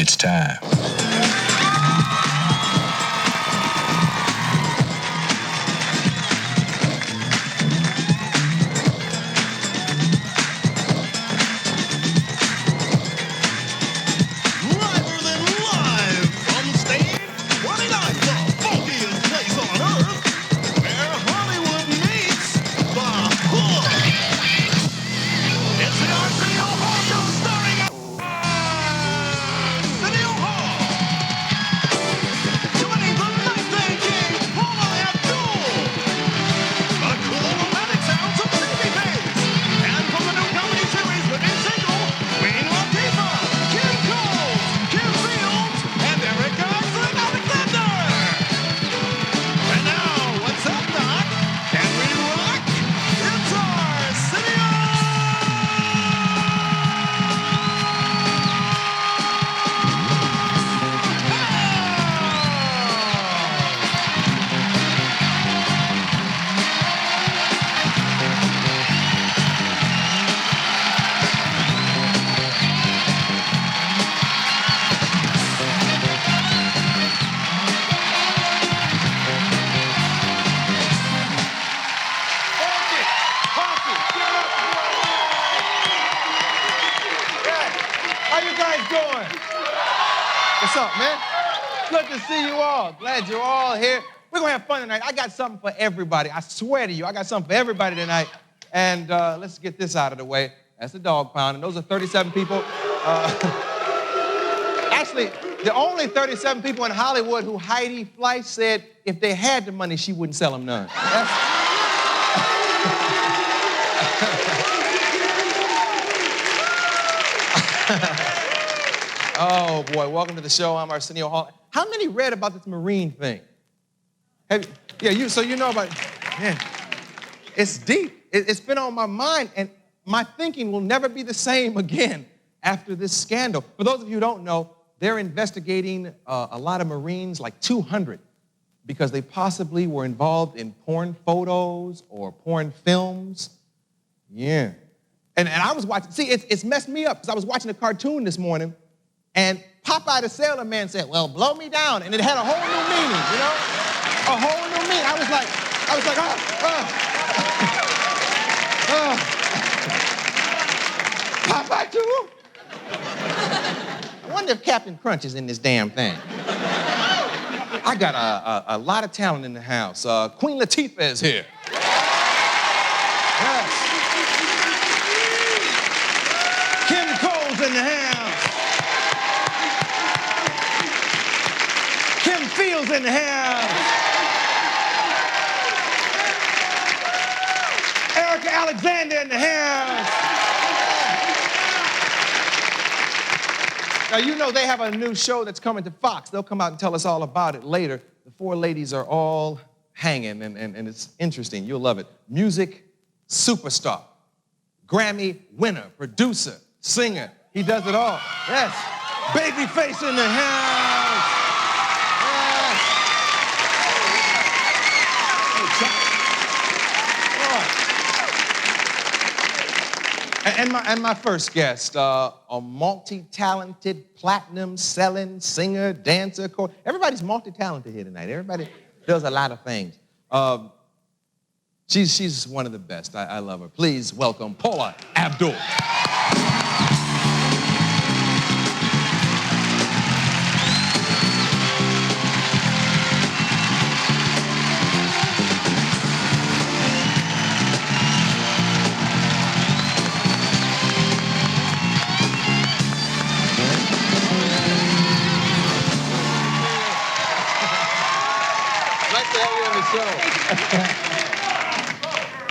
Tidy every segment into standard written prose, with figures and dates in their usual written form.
It's time. What's up, man? Good to see you all. Glad you're all here. We're going to have fun tonight. I got something for everybody. I swear to you, I got something for everybody tonight. And let's get this out of the way. That's the dog pound, and those are 37 people. Actually, the only 37 people in Hollywood who Heidi Fleiss said if they had the money, she wouldn't sell them none. Oh, boy, welcome to the show. I'm Arsenio Hall. How many read about this Marine thing? So you know about it. Yeah. It's deep. It's been on my mind, and my thinking will never be the same again after this scandal. For those of you who don't know, they're investigating a lot of Marines, like 200, because they possibly were involved in porn photos or porn films. Yeah. And I was watching, it's messed me up, because I was watching a cartoon this morning, and Popeye the Sailor Man said, well, blow me down. And it had a whole new meaning, you know? A whole new meaning. I was like, Popeye too? I wonder if Captain Crunch is in this damn thing. I got a lot of talent in the house. Queen Latifah is here. Yes. Kim Cole's in the house. Kim Fields in the house. Erica Alexander in the house. Now, you know they have a new show that's coming to Fox. They'll come out and tell us all about it later. The four ladies are all hanging, and it's interesting. You'll love it. Music superstar, Grammy winner, producer, singer. He does it all. Yes. Babyface in the house. And my first guest, a multi-talented, platinum-selling singer, dancer, everybody's multi-talented here tonight. Everybody does a lot of things. She's one of the best. I love her. Please welcome Paula Abdul.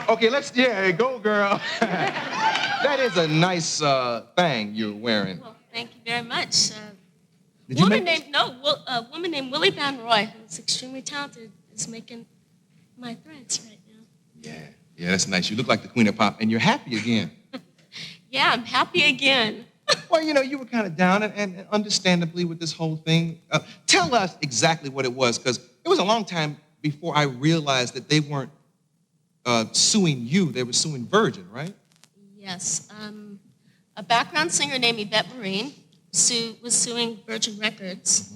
Okay, go, girl. That is a nice thing you're wearing. Well, thank you very much. A woman named Willie Van Roy, who's extremely talented, is making my threads right now. Yeah, that's nice. You look like the Queen of Pop, and you're happy again. Yeah, I'm happy again. Well, you know, you were kind of down, and understandably with this whole thing. Tell us exactly what it was, because it was a long time before I realized that they weren't suing you, they were suing Virgin, right? Yes. A background singer named Yvette Marine was suing Virgin Records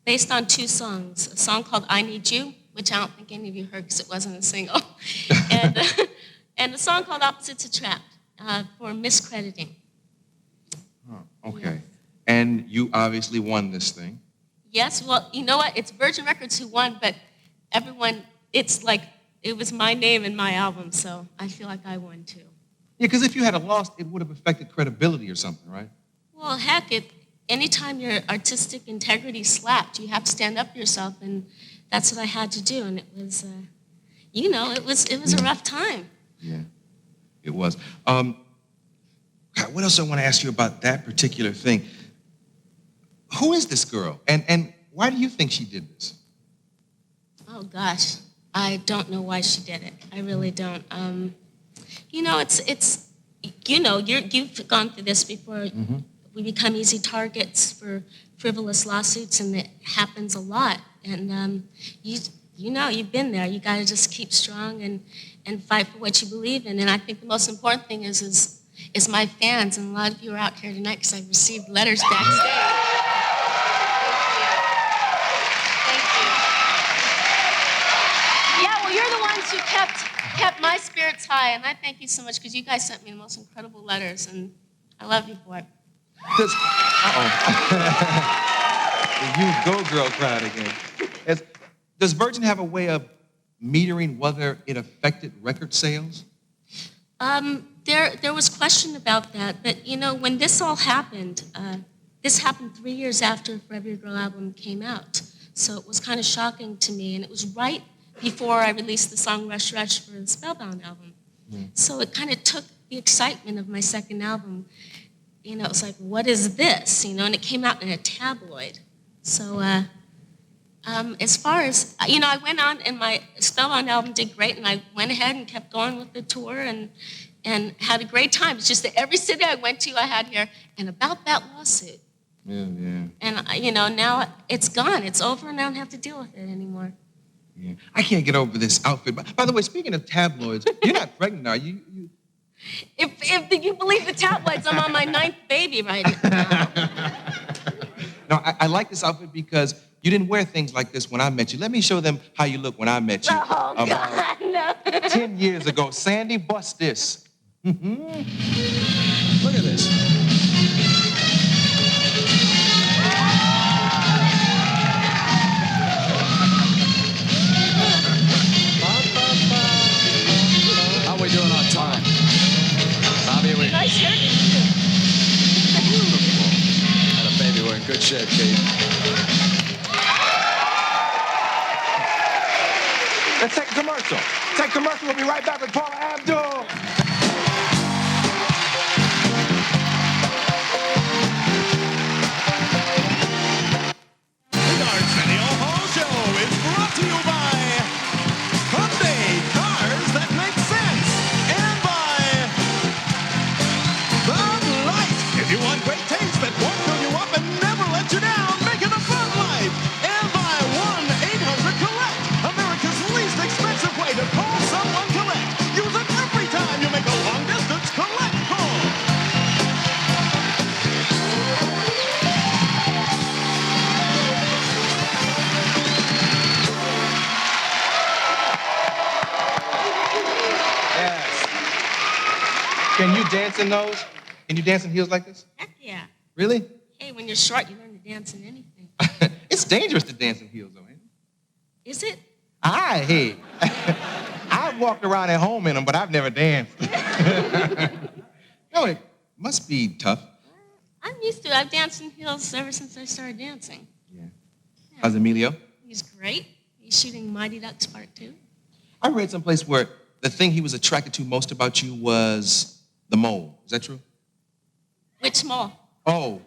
based on 2 songs. A song called I Need You, which I don't think any of you heard because it wasn't a single, and a song called Opposites Attract for miscrediting. Oh, okay. And you obviously won this thing. Yes, well, you know what? It's Virgin Records who won, but everyone, it's like, it was my name and my album, so I feel like I won too. Yeah, because if you had a lost, it would have affected credibility or something, right? Well, heck, anytime your artistic integrity slapped, you have to stand up for yourself, and that's what I had to do, and it was, it was a rough time. Yeah, it was. God, what else I want to ask you about that particular thing? Who is this girl, and why do you think she did this? Oh gosh, I don't know why she did it. I really don't. You've gone through this before. Mm-hmm. We become easy targets for frivolous lawsuits, and it happens a lot. And you've been there. You got to just keep strong and fight for what you believe in. And I think the most important thing is my fans, and a lot of you are out here tonight because I've received letters backstage. You kept my spirits high, and I thank you so much because you guys sent me the most incredible letters, and I love you for it. You go girl crowd again. Does Virgin have a way of metering whether it affected record sales? There was question about that, but when this all happened, this happened 3 years after Forever Your Girl album came out, so it was kind of shocking to me, and it was right before I released the song Rush Rush for the Spellbound album. Mm. So it kind of took the excitement of my second album. It was like, what is this? And it came out in a tabloid. So as far as, I went on and my Spellbound album did great, and I went ahead and kept going with the tour and had a great time. It's just that every city I went to, I had here, and about that lawsuit. Yeah. And, now it's gone. It's over, and I don't have to deal with it anymore. Yeah. I can't get over this outfit. By the way, speaking of tabloids, you're not pregnant, are you? If you believe the tabloids, I'm on my 9th baby right now. No, I like this outfit because you didn't wear things like this when I met you. Let me show them how you look when I met you. Oh, God, no. 10 years ago. Sandy, bust this. Look at this. How we doing on time? Bobby, we... Nice shirt. Beautiful. Had a baby. We're in good shape, Kate. Let's take a commercial. Take a commercial. We'll be right back with Paula Abdul. The Arsenio Hall Show is brought to you by Hyundai, cars that make sense, and by Bud Light. If you want great taste that won't fill you up and never let you down, make it a Bud Light. And by 1-800-COLLECT, America's least expensive way to call someone collect. Use it every time you make a long-distance collect call. Can you dance in those? Can you dance in heels like this? Heck yeah. Really? Hey, when you're short, you learn to dance in anything. It's dangerous to dance in heels, though, ain't it? Is it? I've walked around at home in them, but I've never danced. No, it must be tough. I'm used to it. I've danced in heels ever since I started dancing. Yeah. How's Emilio? He's great. He's shooting Mighty Ducks Part 2. I read someplace where the thing he was attracted to most about you was the mole. Is that true? Which mole? Oh.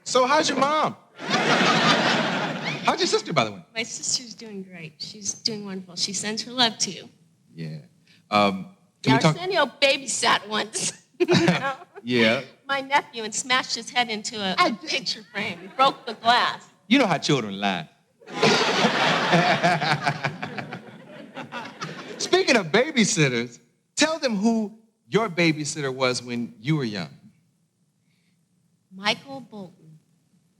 So how's your mom? How's your sister, by the way? My sister's doing great. She's doing wonderful. She sends her love to you. Yeah. Can we talk? Arsenio babysat once. Yeah. My nephew and smashed his head into a picture frame. He broke the glass. You know how children lie. Speaking of babysitters, tell them who your babysitter was when you were young. Michael Bolton.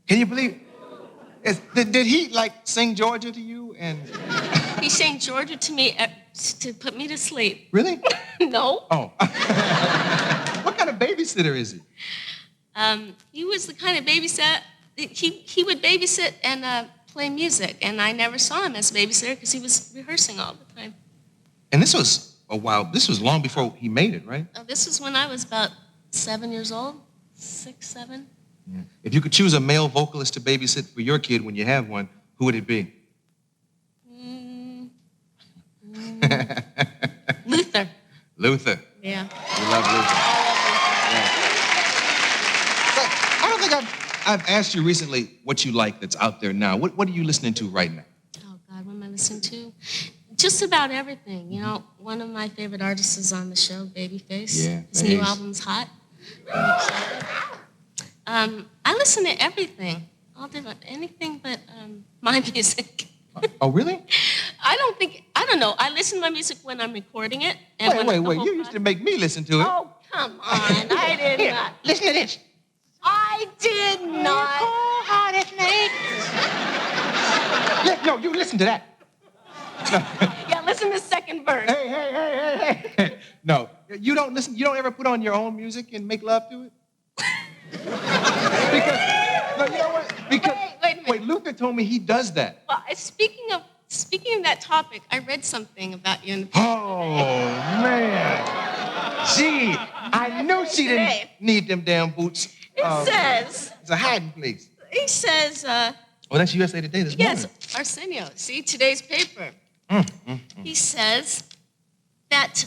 Can you believe? Did he like sing Georgia to you? And He sang Georgia to me to put me to sleep. really? No. Oh. What kind of babysitter is he? He was the kind of babysit. He would babysit and play music, and I never saw him as a babysitter because he was rehearsing all the time. And this was a while. This was long before he made it, right? This was when I was about 7 years old, 6, 7. Yeah. If you could choose a male vocalist to babysit for your kid when you have one, who would it be? Luther. Luther. Yeah. You love Luther. Yeah. But I don't think I've asked you recently what you like that's out there now. What are you listening to right now? Oh, God, what am I listening to? Just about everything. You know, one of my favorite artists is on the show, Babyface. Yeah, His new Bass. album's hot. I listen to everything, all different, anything but my music. Oh, really? I don't know. I listen to my music when I'm recording it. And Wait. You used to make me listen to it. Oh, come on. I did Here, not. listen to this. I did not. No, you listen to that. Yeah, listen to the second verse. Hey. No, you don't listen. You don't ever put on your own music and make love to it? Because, no, you know what? Because, Wait a minute. Luther told me he does that. Well, speaking of that topic, I read something about you in the Oh, man. Gee, I knew she didn't Today. need them damn boots. It says, It's a hiding place. he says, Oh, that's USA Today this yes, morning. Arsenio, see today's paper. He says that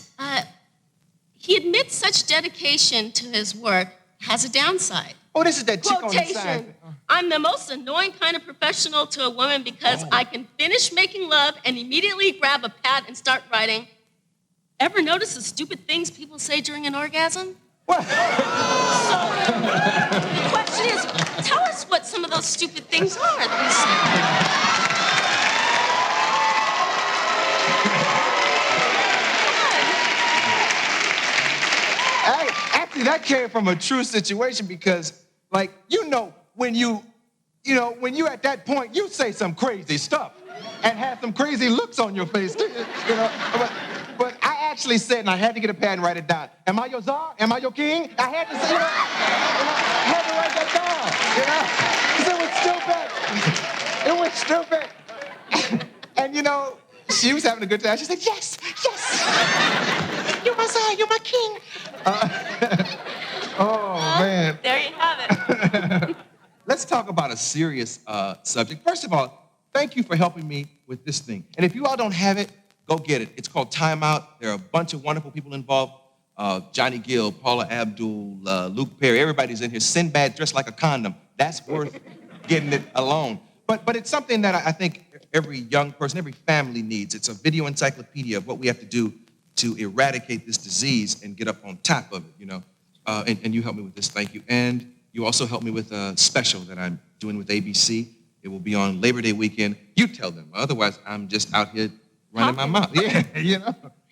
he admits such dedication to his work has a downside. Oh, this is that chick on the side. Quotation, I'm the most annoying kind of professional to a woman because I can finish making love and immediately grab a pad and start writing. Ever notice the stupid things people say during an orgasm? What? So, the question is, tell us what some of those stupid things are that Actually, that came from a true situation because, like, when you at that point, you say some crazy stuff and have some crazy looks on your face, too, you know. But I actually said, and I had to get a pad and write it down. Am I your czar? Am I your king? I had to say, I had to write that down, It was stupid. And, she was having a good time. She said, yes. You're my czar, you're my king. Man. There you have it. Let's talk about a serious subject. First of all, thank you for helping me with this thing. And if you all don't have it, go get it. It's called Time Out. There are a bunch of wonderful people involved. Johnny Gill, Paula Abdul, Luke Perry, everybody's in here. Sinbad dressed like a condom. That's worth getting it alone. But it's something that I think every young person, every family needs. It's a video encyclopedia of what we have to do to eradicate this disease and get up on top of it, And you helped me with this, thank you. And you also helped me with a special that I'm doing with ABC. It will be on Labor Day weekend. You tell them, otherwise I'm just out here running my mouth. Yeah,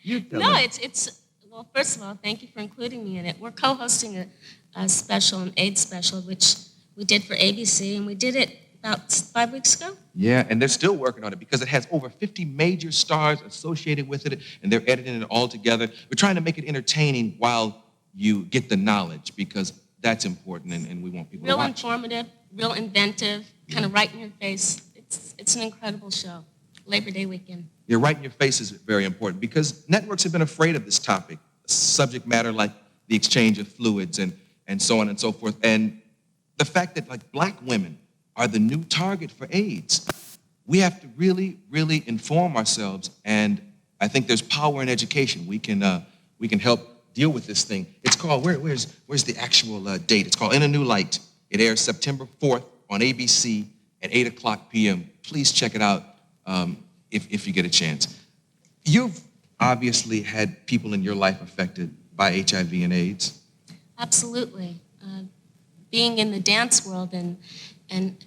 you tell them. No, well, first of all, thank you for including me in it. We're co-hosting a special, an AIDS special, which we did for ABC, and we did it about 5 weeks ago. Yeah, and they're still working on it because it has over 50 major stars associated with it, and they're editing it all together. We're trying to make it entertaining while you get the knowledge because that's important, and we want people to Real watch. informative, real inventive, kind of right in your face. It's an incredible show. Labor Day weekend. Yeah, right in your face is very important because networks have been afraid of this topic, subject matter like the exchange of fluids and so on and so forth. And the fact that like black women are the new target for AIDS. We have to really, really inform ourselves, and I think there's power in education. We can help deal with this thing. It's called, where's the actual date? It's called In a New Light. It airs September 4th on ABC at 8 o'clock p.m. Please check it out if you get a chance. You've obviously had people in your life affected by HIV and AIDS. Absolutely. Being in the dance world and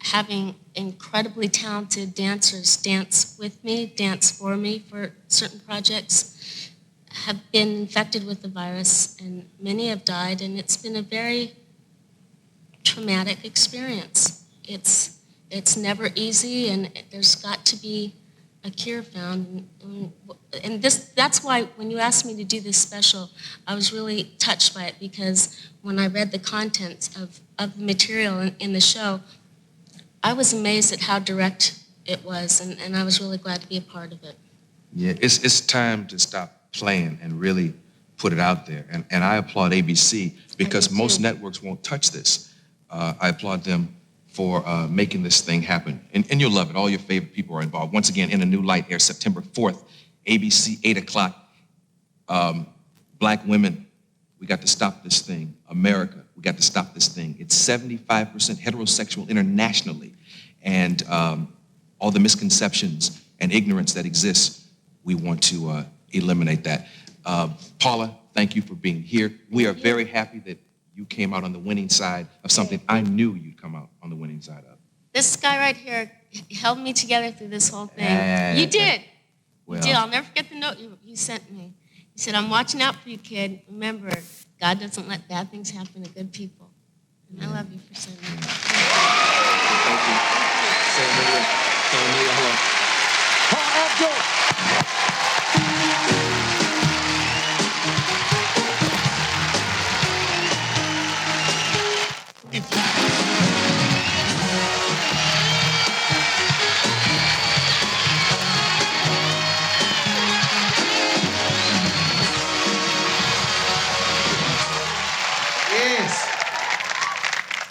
having incredibly talented dancers dance with me, dance for me for certain projects, have been infected with the virus, and many have died, and it's been a very traumatic experience. It's never easy, and there's got to be a cure found. And that's why when you asked me to do this special, I was really touched by it, because when I read the contents of the material in the show, I was amazed at how direct it was, and I was really glad to be a part of it. Yeah, it's time to stop playing and really put it out there. And I applaud ABC because most networks won't touch this. I applaud them for making this thing happen. And you'll love it. All your favorite people are involved. Once again, In a New Light airs September 4th, ABC, 8 o'clock. Black women, we got to stop this thing. America, we got to stop this thing. It's 75% heterosexual internationally. And all the misconceptions and ignorance that exists, we want to eliminate that. Paula, thank you for being here. We are very happy that you came out on the winning side of something I knew you'd come out on the winning side of. This guy right here held me together through this whole thing. You did. Well, You did. I'll never forget the note you sent me. You said, I'm watching out for you, kid. Remember, God doesn't let bad things happen to good people. And I love you for saying that. thank you. Say hello. Paula Abdul.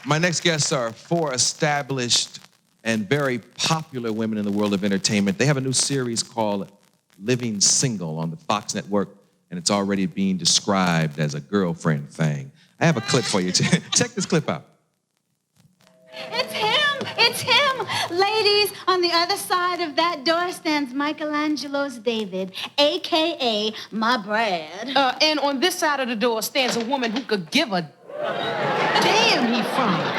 My next guests are 4 established and very popular women in the world of entertainment. They have a new series called Living Single on the Fox Network, and it's already being described as a girlfriend thing. I have a clip for you. Check this clip out. It's him! It's him! Ladies, on the other side of that door stands Michelangelo's David, a.k.a. my Brad. And on this side of the door stands a woman who could give a damn he fine.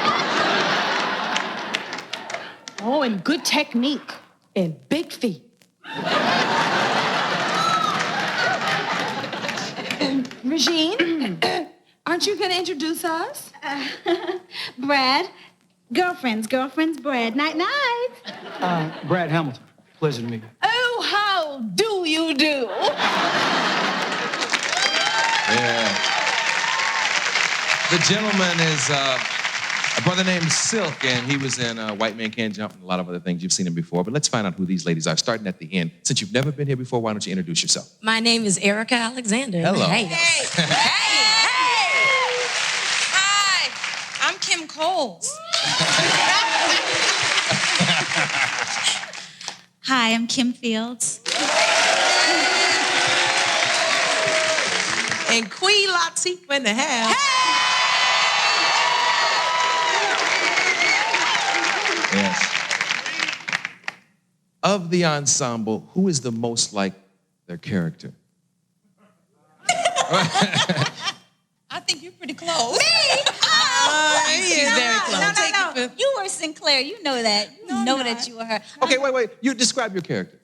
Oh, and good technique and big feet. Regine, aren't you going to introduce us? Brad, girlfriends, Brad. Night-night. Brad Hamilton. Pleasure to meet you. Oh, how do you do? Yeah. The gentleman is a brother named Silk, and he was in White Man Can't Jump and a lot of other things. You've seen him before, but let's find out who these ladies are, starting at the end. Since you've never been here before, why don't you introduce yourself? My name is Erica Alexander. Hello. Hey. Hi, I'm Kim Coles. Hi, I'm Kim Fields. And Queen Latifah in the house. Yes. Of the ensemble, who is the most like their character? I think you're pretty close. Me? She's very close. No. You were Sinclair. You know that. You know that you were her. Okay, wait. You describe your character.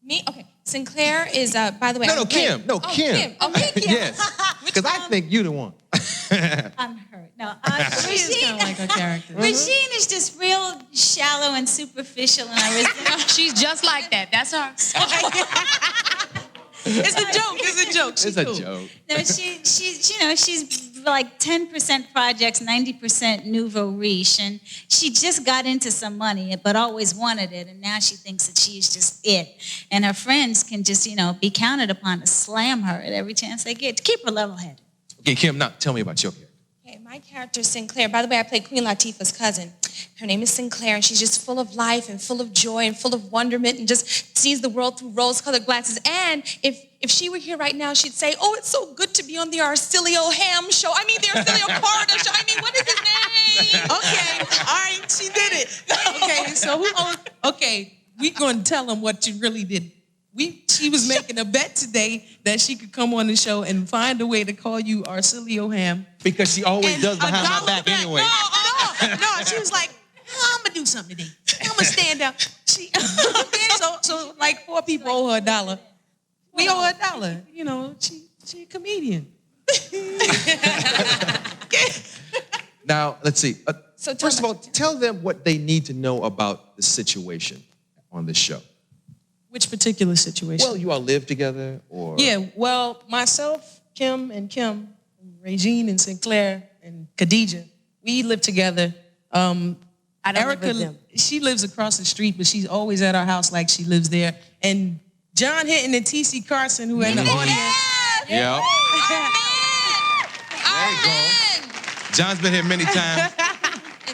Me? Okay. Sinclair is, by the way... No, Kim. No, Kim. Kim. Okay, Kim. Yes. Because I think you're the one. I'm hurt. No, She's kind of like her character. Regine is just real shallow and superficial, and I resent. She's just like that. That's her. It's a joke. It's a joke. It's a joke. No, she's like 10% projects, 90% nouveau riche, and she just got into some money, but always wanted it, and now she thinks that she is just it. And her friends can just, be counted upon to slam her at every chance they get to keep her level-headed. Okay, Kim, now tell me about your character. Okay, my character is Sinclair. By the way, I play Queen Latifah's cousin. Her name is Sinclair, and she's just full of life and full of joy and full of wonderment and just sees the world through rose-colored glasses. And if she were here right now, she'd say, oh, it's so good to be on the Arsenio Ham show. I mean, the Arsenio Corridor show. I mean, what is his name? Okay, all right, she did it. Okay, so we're going to tell them what you really did. She was making a bet today that she could come on the show and find a way to call you Arsenio Ham. Because she always does behind my $1 back anyway. No, she was like, I'm going to do something today. I'm going to stand up. So like 4 people owe her $1. We owe her $1. You know, she a comedian. Now, let's see. So tell First of me- all, tell them what they need to know about the situation on this show. Which particular situation? Well, you all live together, or Yeah, well, myself, Kim, Regine and Sinclair and Khadijah, we live together. I don't live with Erica, them. she lives across the street, but she's always at our house like she lives there. And John Hinton and T.C. Carson, who are in the audience. Yeah. There you go. John's been here many times,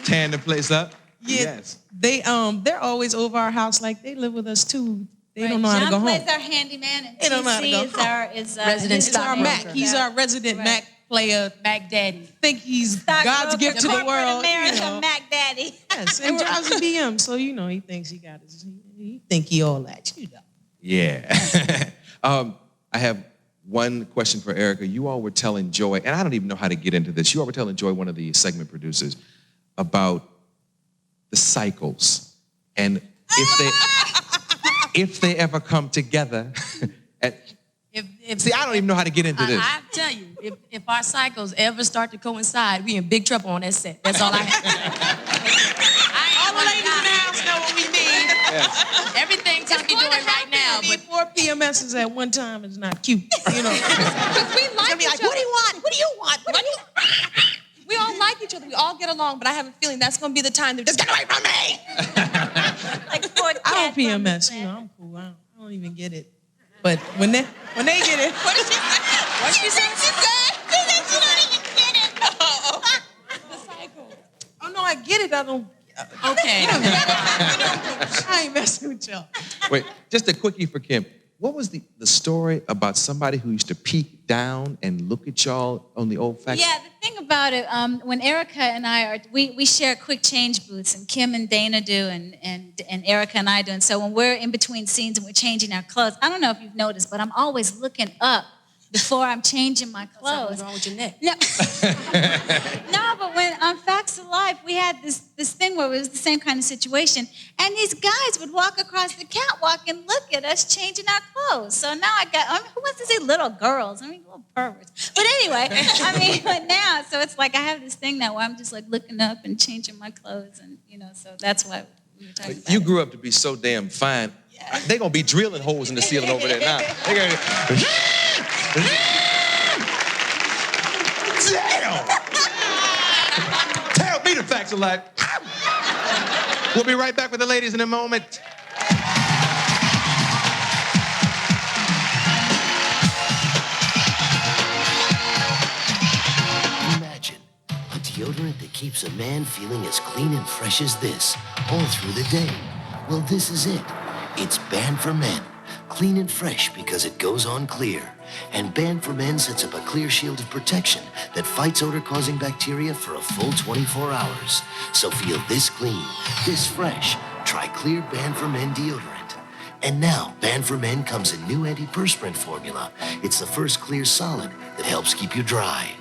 tearing the place up. Yeah, Yes. they're always over our house like they live with us too. They don't know how to go John home. plays our handyman, and They don't know how to TC go is home. our Resident He's our Mac. He's our resident Mac player. Mac Daddy. Think he's God's gift to the world. America, You know. Mac Daddy. Yes, and drives a BM, so you know he thinks he got his. He think he all that, you know. Yeah. I have one question for Erica. You all were telling Joy, and I don't even know how to get into this. You all were telling Joy, one of the segment producers, about the cycles, and if they ever come together. See, I don't even know how to get into this. I tell you, if our cycles ever start to coincide, we in big trouble on that set. That's all I have. All the ladies in the house know what we mean. Everything Tim be doing right now, but 4 PMSs at one time is not cute, you know. Because we like each other. what do you want? What do you want? What do you We all like each other. We all get along, but I have a feeling that's going to be the time they're just get away from me. Like four I don't cats on the PMS, set. you know, I'm cool. I don't even get it. But when they get it, What did she say? What she said? She said she don't even get it. The cycle. oh no, I get it. I don't. Okay. I ain't messing with y'all. Wait, just a quickie for Kim. What was the story about somebody who used to peek down and look at y'all on the old fax? Yeah, the thing about it, when Erica and I we share quick change booths, and Kim and Dana do, and Erica and I do. And so when we're in between scenes and we're changing our clothes, I don't know if you've noticed, but I'm always looking up before I'm changing my clothes. What's wrong with your neck? No, no, but when on Facts of Life, we had this thing where it was the same kind of situation, and these guys would walk across the catwalk and look at us changing our clothes. So now who wants to say little girls? Little perverts. But anyway, but now, so it's like I have this thing now where I'm just like looking up and changing my clothes, and so that's why we were talking about You it. grew up to be so damn fine. They're going to be drilling holes in the ceiling over there now. They're gonna... Damn! Tell me the facts of life. We'll be right back with the ladies in a moment. Imagine a deodorant that keeps a man feeling as clean and fresh as this all through the day. Well, this is it. It's Banned for Men. Clean and fresh because it goes on clear. And Banned for Men sets up a clear shield of protection that fights odor-causing bacteria for a full 24 hours. So feel this clean, this fresh. Try Clear Banned for Men deodorant. And now, Banned for Men comes in new antiperspirant formula. It's the first clear solid that helps keep you dry.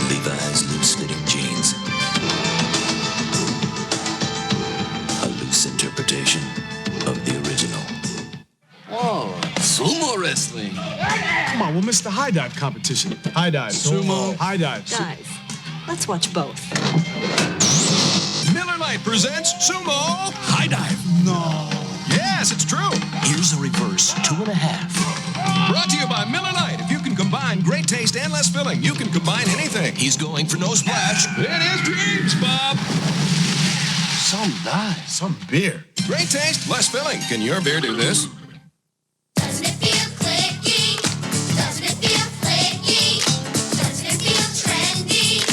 Levi's loose-fitting jeans. A loose interpretation of the original. Whoa, sumo wrestling. Come on, we'll miss the high dive competition. High dive, sumo, high dive. Guys, let's watch both. Miller Lite presents Sumo High Dive. No. Yes, it's true. Here's a reverse 2.5. Brought to you by Miller Lite. If you can combine great taste and less filling, you can combine anything. He's going for no splash. It is dreams, Bob. Some dive, some beer. Great taste, less filling. Can your beer do this? Doesn't it feel clicky? Doesn't it feel flaky? Doesn't it feel trendy?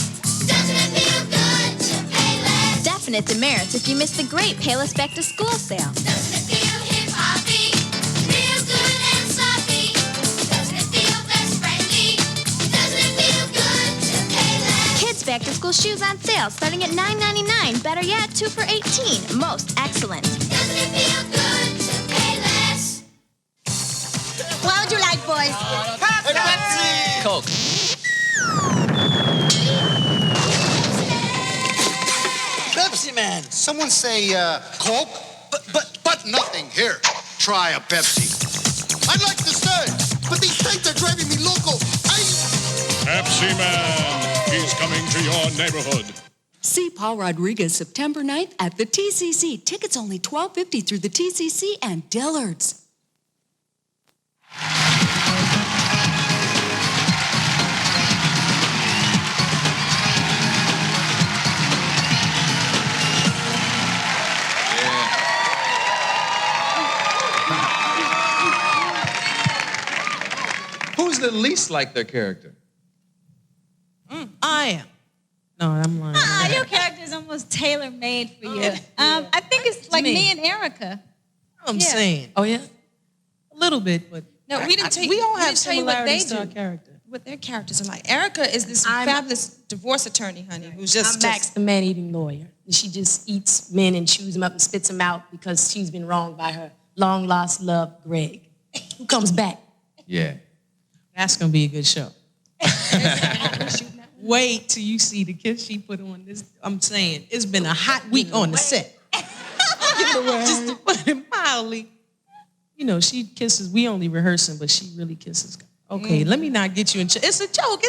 Doesn't it feel good to pay less? Definite demerits if you miss the great Payless Back to School sale. Doesn't it feel hip-hoppy? Feel good and sloppy? Doesn't it feel best friendly? Doesn't it feel good to pay less? Kids Back back-to-school shoes on sale starting at $9.99. Better yet, 2 for $18. Most excellent. Doesn't it feel good to pay less? What would you like, boys? Pepsi! Coke. Pepsi Man. Someone say Coke? But nothing. Here, try a Pepsi. I'd like to stay, but these tanks are driving me loco. Pepsi Man, he's coming to your neighborhood. See Paul Rodriguez September 9th at the TCC. Tickets only $12.50 through the TCC and Dillard's. Who's the least like their character? I am. No, I'm lying. Your character is almost tailor-made for you. I think it's like me and Erica. I'm saying. Oh, yeah? A little bit, but No, we didn't tell we you. all we have didn't tell you what they similarities to our do. character. What their characters are like. Erica is this fabulous divorce attorney, honey, who's I'm Max, the man-eating lawyer. And she just eats men and chews them up and spits them out because she's been wronged by her long-lost love, Greg, who comes back. Yeah. That's going to be a good show. Wait till you see the kiss she put on this. I'm saying, it's been a hot week on the set. Just to put it mildly. You know, she kisses, we only rehearsing, but she really kisses. Okay, let me not get you in. It's a joke.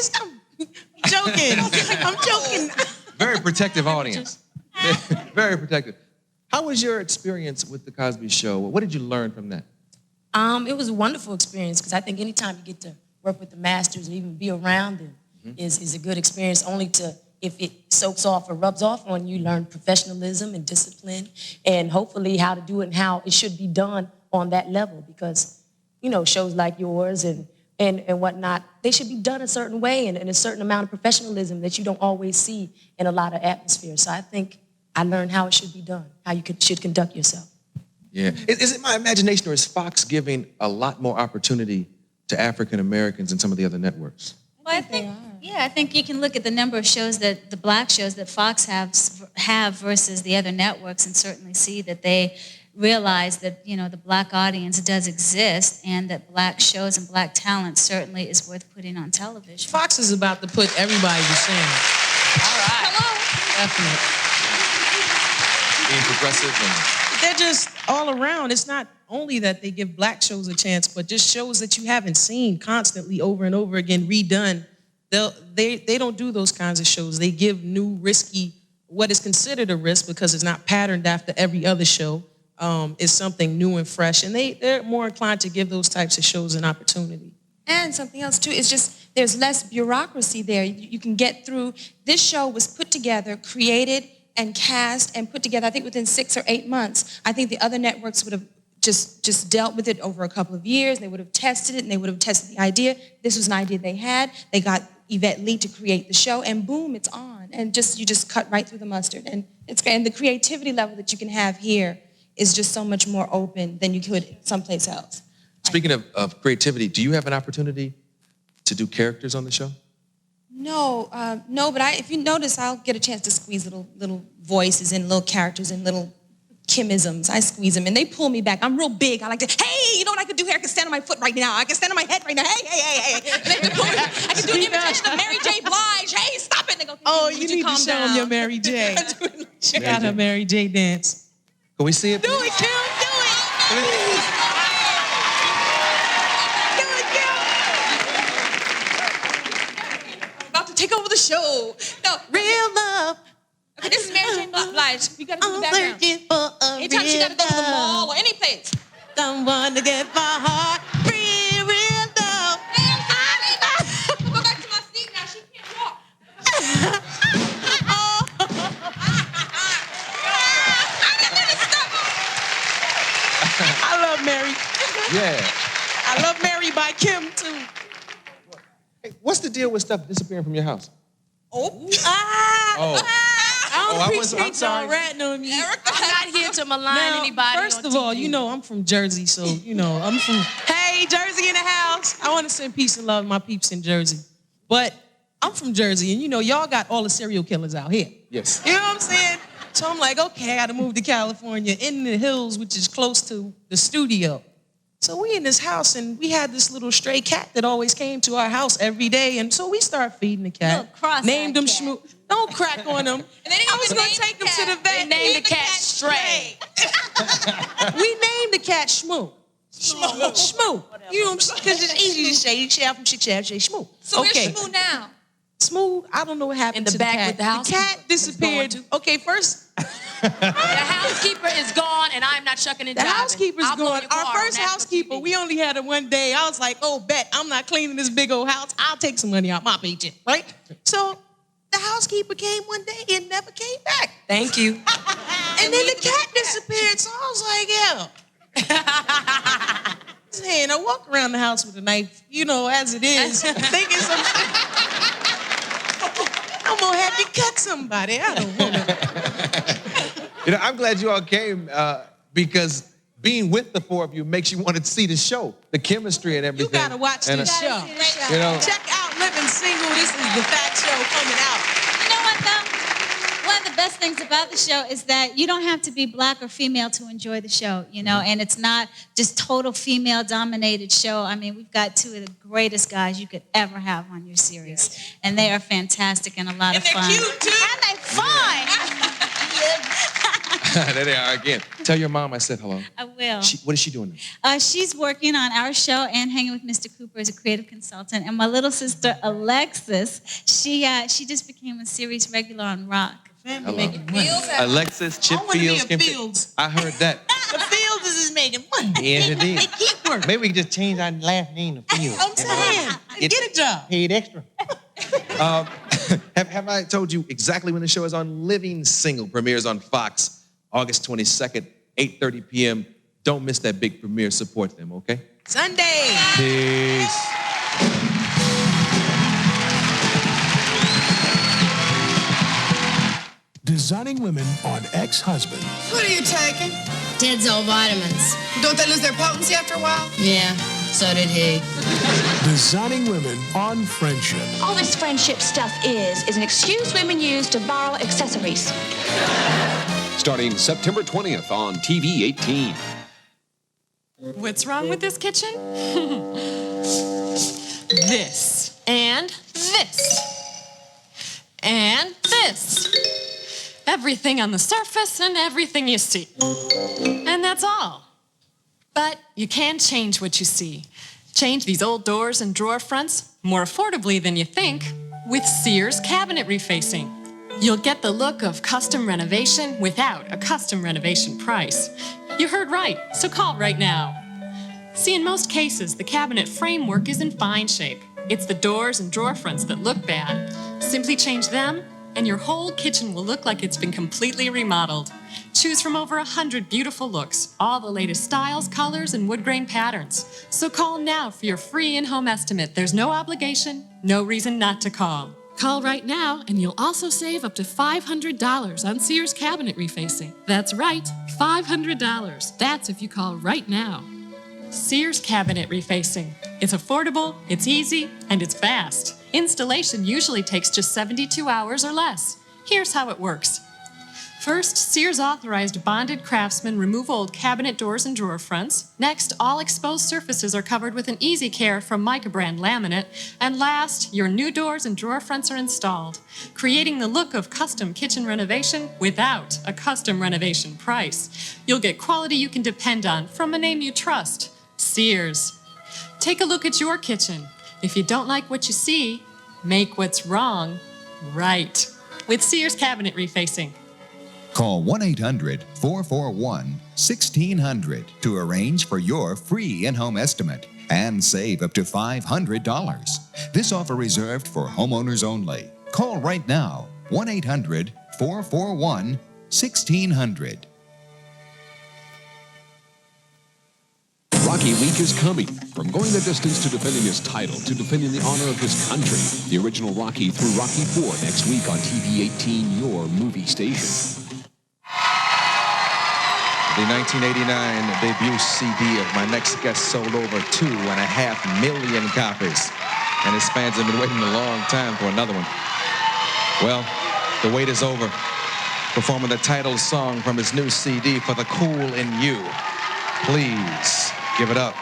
I'm joking. I'm joking. Very protective audience. Very protective. How was your experience with The Cosby Show? What did you learn from that? It was a wonderful experience because I think anytime you get to work with the masters and even be around them is a good experience. Only to, if it soaks off or rubs off on you, learn professionalism and discipline and hopefully how to do it and how it should be done on that level because, you know, shows like yours and whatnot, they should be done a certain way and a certain amount of professionalism that you don't always see in a lot of atmospheres. So I think I learned how it should be done, how you should conduct yourself. Yeah. Is it my imagination or is Fox giving a lot more opportunity to African Americans than some of the other networks? Well, I think you can look at the number of shows that the black shows that Fox have versus the other networks and certainly see that they realize that, you know, the black audience does exist and that black shows and black talent certainly is worth putting on television. Fox is about to put everybody to shame. All right. Definitely. Being progressive and... They're just all around. It's not only that they give black shows a chance, but just shows that you haven't seen constantly over and over again redone. They don't do those kinds of shows. They give new risky, what is considered a risk because it's not patterned after every other show. Is something new and fresh, and they're more inclined to give those types of shows an opportunity. And something else too, it's just there's less bureaucracy there. You can get through. This show was put together, created, and cast and put together, I think within 6 or 8 months. I think the other networks would have just dealt with it over a couple of years. They would have tested it and they would have tested the idea. This was an idea they had. They got Yvette Lee to create the show and boom, it's on. And you just cut right through the mustard. And it's great. And the creativity level that you can have here is just so much more open than you could someplace else. Speaking of creativity, do you have an opportunity to do characters on the show? No, but if you notice, I'll get a chance to squeeze little voices and little characters and little Kimisms. I squeeze them and they pull me back. I'm real big. I like to, hey, you know what I could do here? I can stand on my foot right now. I can stand on my head right now. Hey. And they can pull me. I can do an imitation of Mary J. Blige. Hey, stop it. And they go, oh, you need to show them your Mary J. She got her Mary J. dance. Can we see it? Do it, Kim. Do it. About to take over the show. No, real love. Okay, this is Mary J. Blige. You gotta do the background. For anytime she gotta go to the mall or any place. Someone to get my heart real love. Go back to my seat now. She can't walk. I love Mary. Yeah. I love Mary by Kim too. Hey, what's the deal with stuff disappearing from your house? Oh. I don't I'm appreciate sorry. y'all ratting on me. I'm not here to malign anybody. First of all, you know I'm from Jersey, so you know hey, Jersey in the house. I want to send peace and love to my peeps in Jersey. But I'm from Jersey, and you know, y'all got all the serial killers out here. Yes. You know what I'm saying? So I'm like, okay, I gotta move to California in the hills, which is close to the studio. So we in this house, and we had this little stray cat that always came to our house every day, and so we start feeding the cat. Named him Shmoo. Don't crack on him. I was gonna take him to the vet. They named the cat Stray. We named the cat Shmoo. Shmoo. You know what I'm saying? Because it's easy to say. Share from say Shmoo. So where's Shmoo now? Smooth, I don't know what happened In the to back the cat. with the housekeeper. The cat disappeared. Okay, first, The housekeeper is gone, and I'm not shucking and the jiving. housekeeper's I'll blow gone. your Our car first on national housekeeper, TV. we only had her one day. I was like, oh, bet, I'm not cleaning this big old house. I'll take some money out my paycheck, right? So the housekeeper came one day and never came back. Thank you. And then the cat disappeared, so I was like, yeah. Saying, I walk around the house with a knife, you know, as it is, thinking I'm gonna have to cut somebody. I don't want to. You know, I'm glad you all came because being with the four of you makes you want to see the show, the chemistry and everything. You gotta watch And, this show. You know, Check out Living Single. This is the fact show coming out. You know what, though? One of the best things about the show is that you don't have to be black or female to enjoy the show, you know, and it's not just total female-dominated show. I mean, we've got two of the greatest guys you could ever have on your series, and they are fantastic and a lot of fun. And they're cute, too. And they're fine. there they are again. Tell your mom I said hello. I will. What is she doing now? She's working on our show and hanging with Mr. Cooper as a creative consultant. And my little sister, Alexis, she just became a series regular on Rock. Hello. Alexis, Chip Fields. Fields. I heard that. The Fields is making money. Yes, it is. They keep working. Maybe we can just change our last name to Fields. I'm saying, get a job. Paid extra. Have I told you exactly when the show is on? Living Single premieres on Fox, August 22nd, 8:30 p.m. Don't miss that big premiere. Support them, okay? Sunday. Peace. Designing women on ex-husband. What are you taking? Ted's old vitamins. Don't they lose their potency after a while? Yeah, so did he. Designing women on friendship. All this friendship stuff is an excuse women use to borrow accessories. Starting September 20th on TV 18. What's wrong with this kitchen? This. And this. And this. Everything on the surface and everything you see. And that's all. But you can change what you see. Change these old doors and drawer fronts more affordably than you think with Sears cabinet refacing. You'll get the look of custom renovation without a custom renovation price. You heard right, so call right now. See, in most cases, the cabinet framework is in fine shape. It's the doors and drawer fronts that look bad. Simply change them, and your whole kitchen will look like it's been completely remodeled. Choose from over 100 beautiful looks, all the latest styles, colors, and wood grain patterns. So call now for your free in-home estimate. There's no obligation, no reason not to call. Call right now, and you'll also save up to $500 on Sears cabinet refacing. That's right, $500. That's if you call right now. Sears cabinet refacing. It's affordable, it's easy, and it's fast. Installation usually takes just 72 hours or less. Here's how it works. First, Sears authorized bonded craftsmen remove old cabinet doors and drawer fronts. Next, all exposed surfaces are covered with an easy care from Mica brand laminate. And last, your new doors and drawer fronts are installed, creating the look of custom kitchen renovation without a custom renovation price. You'll get quality you can depend on from a name you trust, Sears. Take a look at your kitchen. If you don't like what you see, make what's wrong right with Sears cabinet refacing. Call 1-800-441-1600 to arrange for your free in-home estimate and save up to $500. This offer reserved for homeowners only. Call right now, 1-800-441-1600. Rocky Week is coming. From going the distance to defending his title to defending the honor of his country. The original Rocky through Rocky IV next week on TV 18, your movie station. The 1989 debut CD of my next guest sold over 2.5 million copies. And his fans have been waiting a long time for another one. Well, the wait is over. Performing the title song from his new CD, For the Cool in You. Please give it up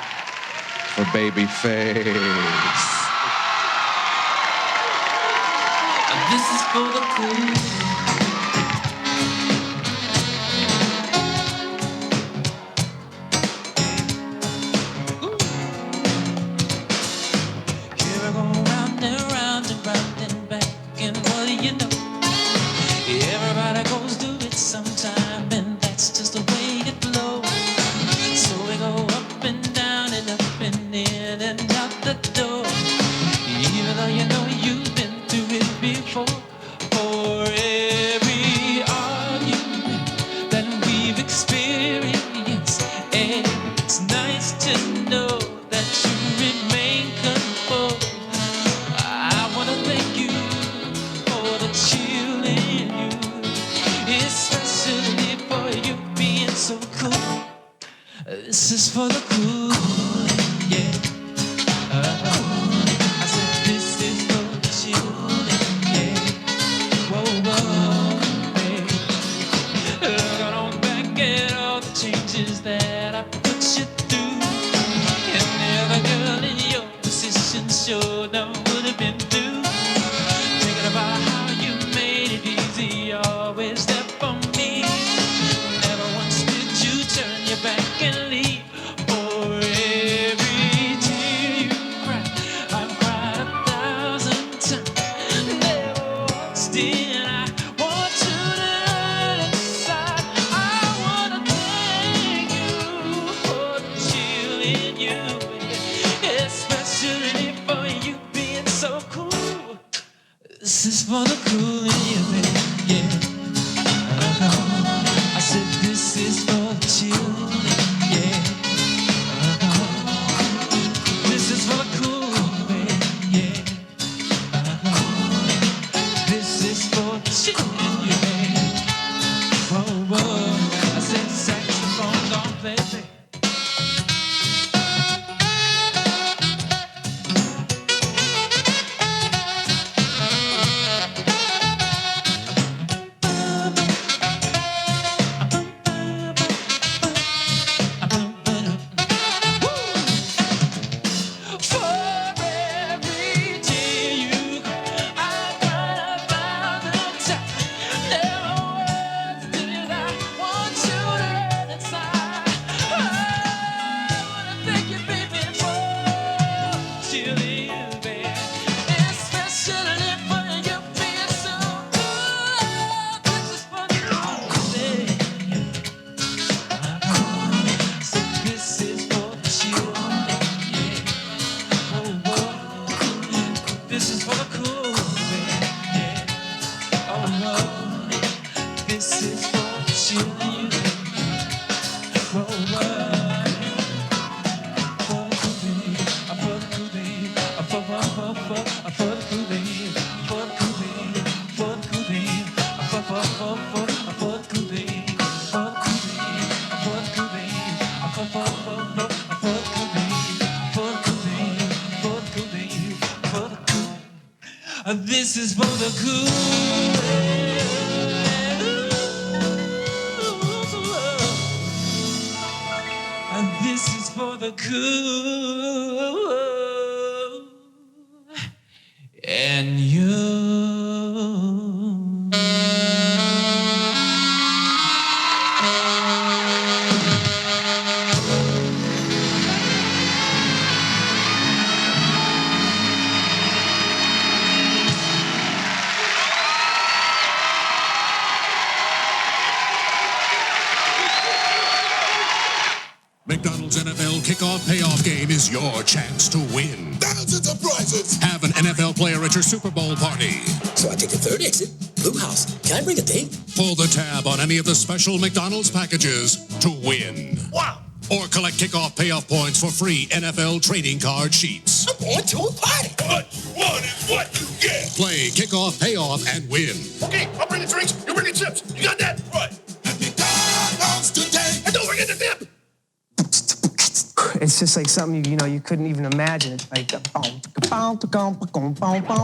for Babyface. This is for the cool. This is for the cool, yeah. I said this is for the children, yeah. Whoa, whoa, baby. Look on back at all the changes that I put you through. And every girl in your position sure know would have been through. Thinking about how you made it easy, always there for me. Never once did you turn your back and leave. This is for the cool in you, baby, yeah. I said this is for the children, yeah. This is for the cool, baby, yeah. This is for the children, yeah. Whoa, whoa. I said saxophone don't play, baby. This is for the cool, baby, yeah. Oh no, this is for the children. Whoa, whoa. For the cool, baby, for the cool, baby, for the cool, baby, for the cool, baby, for the cool, baby, for the cool, baby, for the cool, baby, for the cool, baby, for the cool, baby, for the cool. This is for the cool. And this is for the cool. And you. McDonald's NFL kickoff payoff game is your chance to win. Thousands of prizes. Have an NFL player at your Super Bowl party. So I take the third exit, Blue House. Can I bring a date? Pull the tab on any of the special McDonald's packages to win. Wow. Or collect kickoff payoff points for free NFL trading card sheets. I'm going to a party. What you want is what you get. Play kickoff payoff and win. Okay, I'll bring the drinks. You bring the chips. You got that? Right. At McDonald's today. And don't forget the dip. it's just like something you couldn't even imagine. It's like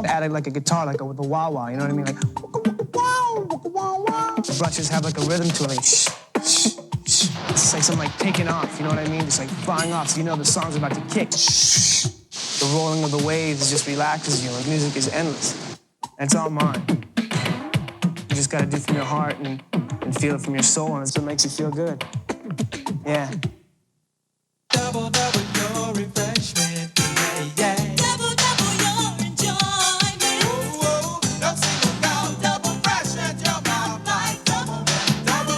added like a guitar, like with a wah wah. You know what I mean? Like the brushes have like a rhythm to it. Like it's like something like taking off. You know what I mean? Just like flying off. So you know the song's about to kick. The rolling of the waves just relaxes you. Like music is endless. And it's all mine. You just gotta do it from your heart and feel it from your soul, and it's what makes you feel good. Yeah. Double, double your refreshment. Yeah, yeah. Double, double your enjoyment. Whoa, whoa. No single cow. Double fresh at your mouth. Like double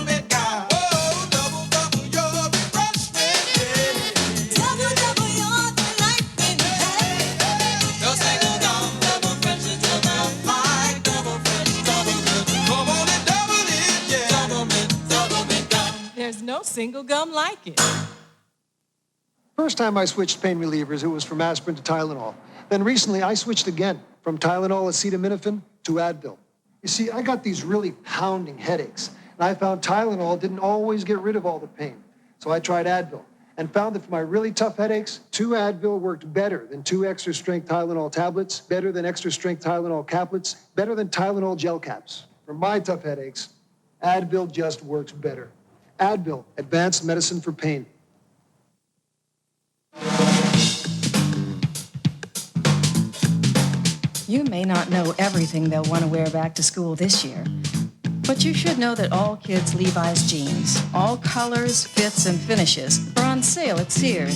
mint cow. Whoa, double, double your refreshment. Yeah. Double, double your delightment. Hey, hey. No single cow. Double fresh at your mouth. Like double fresh, double mint. Come on and double it, yeah. Double mint gum. There's no single gum like it. First time I switched pain relievers, it was from aspirin to Tylenol. Then recently, I switched again from Tylenol acetaminophen to Advil. You see, I got these really pounding headaches, and I found Tylenol didn't always get rid of all the pain. So I tried Advil and found that for my really tough headaches, 2 Advil worked better than 2 extra-strength Tylenol tablets, better than extra-strength Tylenol caplets, better than Tylenol gel caps. For my tough headaches, Advil just works better. Advil, advanced medicine for pain. You may not know everything they'll want to wear back to school this year, but you should know that all kids' Levi's jeans, all colors, fits, and finishes, are on sale at Sears.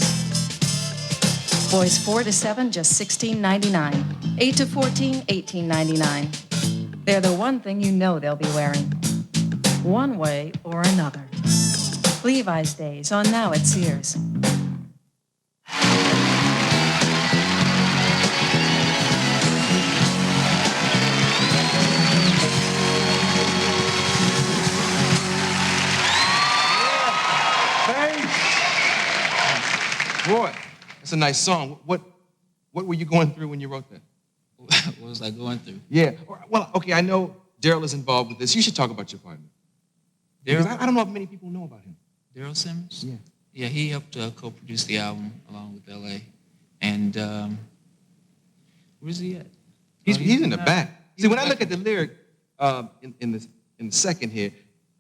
Boys 4 to 7, just $16.99. 8 to 14, $18.99. They're the one thing you know they'll be wearing, one way or another. Levi's Days on now at Sears. Boy, that's a nice song. What were you going through when you wrote that? What was I going through? Yeah. Well, okay, I know Daryl is involved with this. You should talk about your partner. Because I don't know if many people know about him. Daryl Simmons? Yeah. Yeah, he helped co-produce the album along with L.A. And where's he at? He's in the back. See, when I look at the lyric in the second here,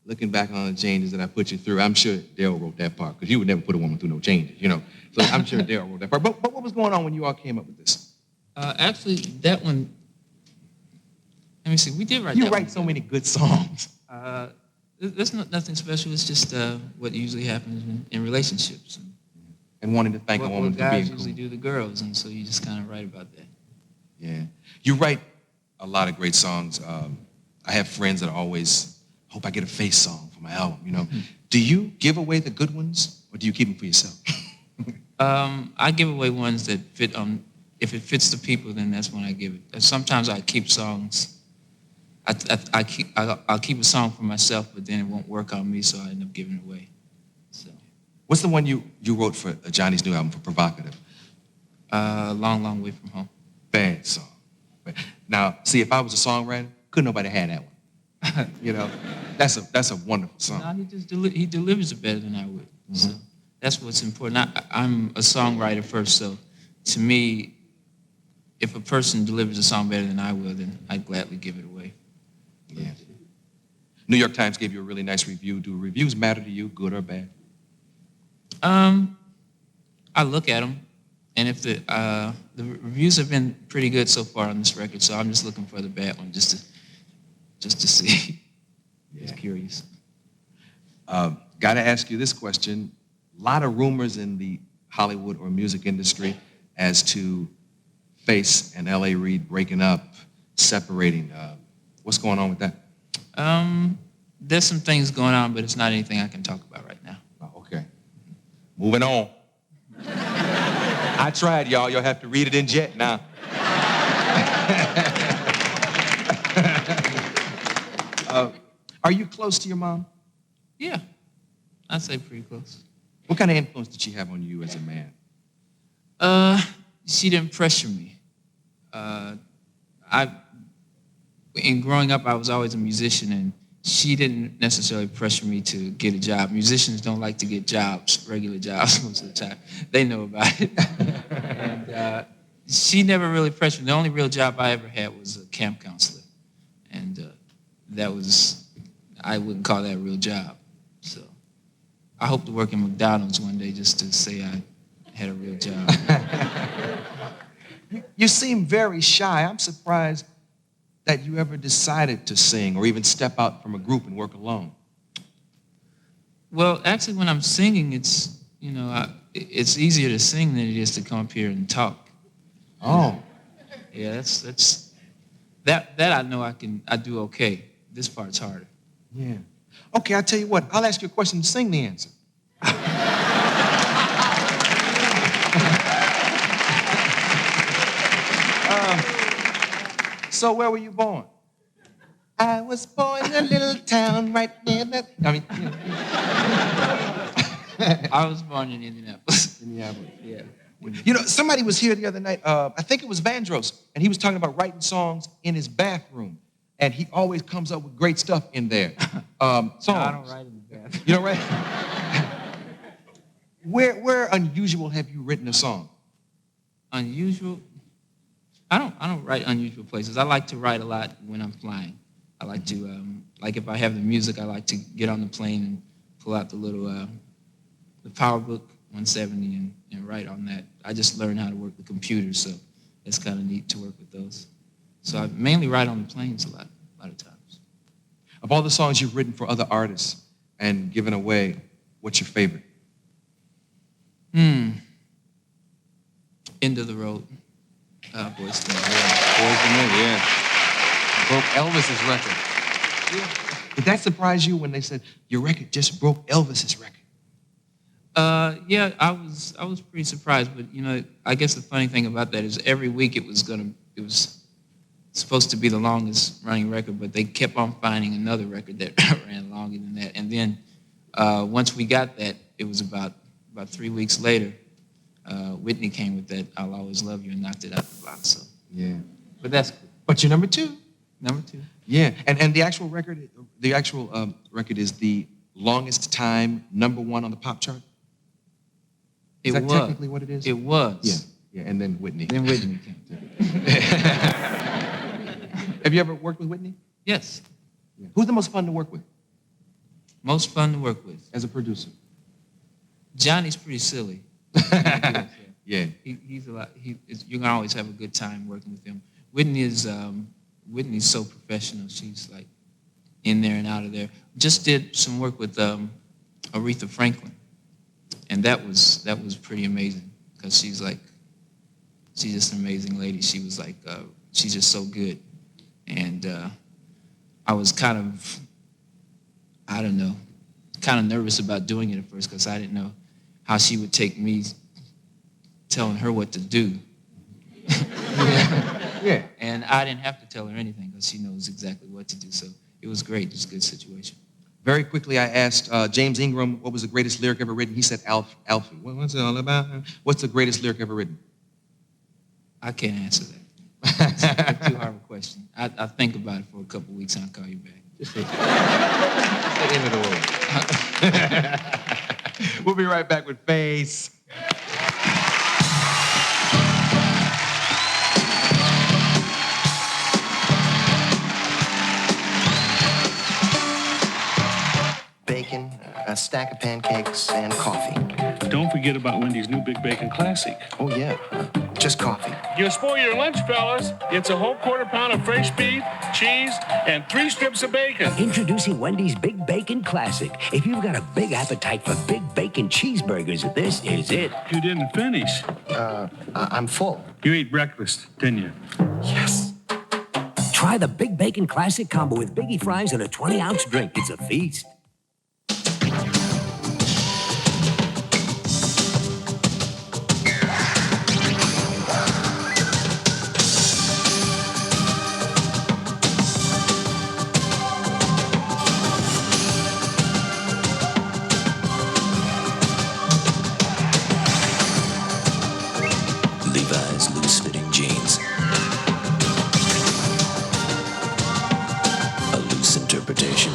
looking back on the changes that I put you through, I'm sure Daryl wrote that part, because you would never put a woman through no changes, you know. So I'm sure Daryl wrote that part. But what was going on when you all came up with this? Actually, that one, let me see, we did write You that write one. so many good songs. There's nothing special. It's just what usually happens in relationships. And wanting to thank a woman for being guys cool. usually do the girls, and so you just kind of write about that. Yeah. You write a lot of great songs. I have friends that always hope I get a Face song for my album, you know. Do you give away the good ones, or do you keep them for yourself? I give away ones that fit on, if it fits the people, then that's when I give it. And sometimes I keep songs. I'll keep a song for myself, but then it won't work on me, so I end up giving it away. So. What's the one you wrote for Johnny's new album, for Provocative? Long, Long Way From Home. Bad song. Now, see, if I was a songwriter, couldn't nobody have that one. You know, that's a wonderful song. No, he delivers it better than I would. So that's what's important. I'm a songwriter first, so to me, if a person delivers a song better than I will, then I'd gladly give it away. Yeah. New York Times gave you a really nice review. Do reviews matter to you, good or bad? I look at them, and if the reviews have been pretty good so far on this record, so I'm just looking for the bad one, just to see. Just curious. Got to ask you this question. A lot of rumors in the Hollywood or music industry as to Face and L.A. Reid breaking up, separating. What's going on with that? There's some things going on, but it's not anything I can talk about right now. Oh, okay. Moving on. I tried, y'all. You'll have to read it in jet now. Are you close to your mom? Yeah, I'd say pretty close. What kind of influence did she have on you as a man? She didn't pressure me. In growing up, I was always a musician, and she didn't necessarily pressure me to get a job. Musicians don't like to get jobs, regular jobs most of the time. They know about it. And she never really pressured me. The only real job I ever had was a camp counselor. And that was, I wouldn't call that a real job. So I hope to work in McDonald's one day just to say I had a real job. You seem very shy. I'm surprised that you ever decided to sing or even step out from a group and work alone. Well, actually, when I'm singing, it's, you know, it's easier to sing than it is to come up here and talk. Oh. Yeah, that I know I do okay. This part's harder. Yeah. Okay, I'll tell you what. I'll ask you a question and sing the answer. So where were you born? I was born in a little town right near that. I mean, I was born in Indianapolis. Indianapolis. Yeah. You know, somebody was here the other night. I think it was Vandross, and he was talking about writing songs in his bathroom, and he always comes up with great stuff in there. Songs. No, I don't write in the bathroom. You don't write? Where unusual have you written a song? Unusual? I don't write unusual places. I like to write a lot when I'm flying. I like to, like if I have the music, I like to get on the plane and pull out the little, the PowerBook 170 and write on that. I just learned how to work the computer, so it's kind of neat to work with those. So I mainly write on the planes a lot of times. Of all the songs you've written for other artists and given away, what's your favorite? End of the Road. Boys to Men. Boys to Men, yeah. Broke Elvis's record. Yeah. Did that surprise you when they said your record just broke Elvis's record? Yeah, I was pretty surprised, but you know, I guess the funny thing about that is every week it was supposed to be the longest running record, but they kept on finding another record that ran longer than that. And then once we got that, it was about 3 weeks later. Whitney came with that "I'll Always Love You" and knocked it out the block. So yeah, but that's cool. But you're number two. Number two. Yeah, and the actual record is the longest time #1 on the pop chart. Is that technically what it is? It was. Yeah, and then Whitney. Then Whitney came. Have you ever worked with Whitney? Yes. Yeah. Who's the most fun to work with? Most fun to work with. As a producer. Johnny's pretty silly. Yeah. He's a lot. You can always have a good time working with him. Whitney's so professional. She's like in there and out of there. Just did some work with Aretha Franklin, and that was pretty amazing because she's just an amazing lady. She was like she's just so good, and I was kind of nervous about doing it at first because I didn't know how she would take me telling her what to do. Yeah. And I didn't have to tell her anything because she knows exactly what to do. So it was great. It was a good situation. Very quickly, I asked James Ingram what was the greatest lyric ever written. He said Alfie. What's it all about? What's the greatest lyric ever written? I can't answer that. It's too hard of a question. I think about it for a couple weeks and I'll call you back. Just say, the end of the world. We'll be right back with Face. Bacon, a stack of pancakes, and coffee. Don't forget about Wendy's new Big Bacon Classic. Oh, yeah. Just coffee. You spoil your lunch, fellas. It's a whole quarter-pound of fresh beef, cheese, and 3 strips of bacon. Introducing Wendy's Big Bacon Classic. If you've got a big appetite for big bacon cheeseburgers, this is it. You didn't finish. I'm full. You ate breakfast, didn't you? Yes. Try the Big Bacon Classic combo with biggie fries and a 20-ounce drink. It's a feast. Levi's loose-fitting jeans. A loose interpretation.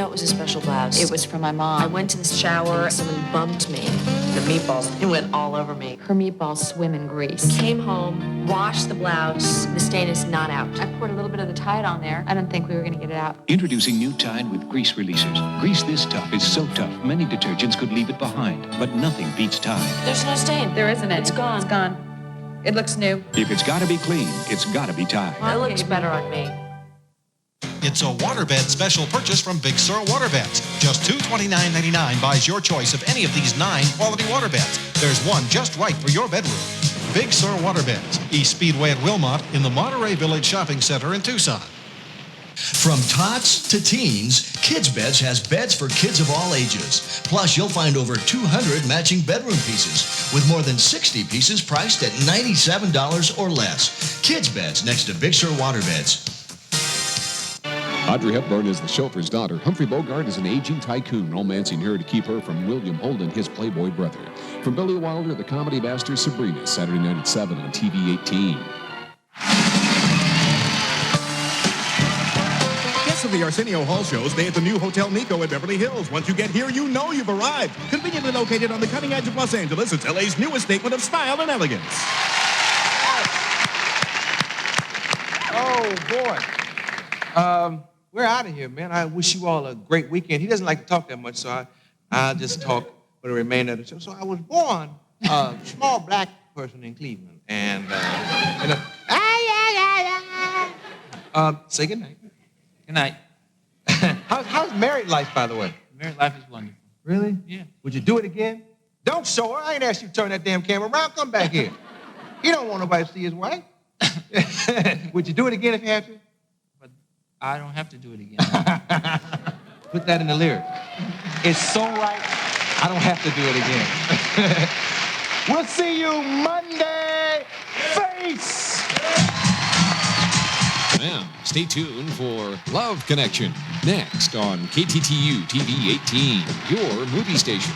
know it was a special blouse. It was from my mom. I went to the shower. Someone bumped me. The meatballs, it went all over me. Her meatballs swim in grease. Came home, washed the blouse. The stain is not out. I poured a little bit of the Tide on there. I didn't think we were going to get it out. Introducing new Tide with grease releasers. Grease this tough is so tough, many detergents could leave it behind. But nothing beats Tide. There's no stain. There isn't any. It's gone. It's gone. It looks new. If it's gotta be clean, it's gotta be Tide. It looks better on me. It's a waterbed special purchase from Big Sur Waterbeds. Just $229.99 buys your choice of any of these 9 quality waterbeds. There's one just right for your bedroom. Big Sur Waterbeds, East Speedway at Wilmot in the Monterey Village Shopping Center in Tucson. From tots to teens, Kids Beds has beds for kids of all ages. Plus, you'll find over 200 matching bedroom pieces, with more than 60 pieces priced at $97 or less. Kids Beds next to Big Sur Waterbeds. Audrey Hepburn is the chauffeur's daughter. Humphrey Bogart is an aging tycoon, romancing her to keep her from William Holden, his playboy brother. From Billy Wilder, the comedy master Sabrina, Saturday night at 7 on TV 18. Guests of the Arsenio Hall show stay at the new Hotel Nico at Beverly Hills. Once you get here, you know you've arrived. Conveniently located on the cutting edge of Los Angeles, it's LA's newest statement of style and elegance. Oh, boy. We're out of here, man. I wish you all a great weekend. He doesn't like to talk that much, so I'll just talk for the remainder of the show. So I was born a small black person in Cleveland, and say good night. Good night. How's married life, by the way? Married life is wonderful. Really? Yeah. Would you do it again? Don't show her. I ain't asked you to turn that damn camera around. Come back here. He don't want nobody to see his wife. Would you do it again if you had to? I don't have to do it again. Put that in the lyric. It's so right, I don't have to do it again. We'll see you Monday. Face! Now, stay tuned for Love Connection, next on KTTU TV 18, your movie station.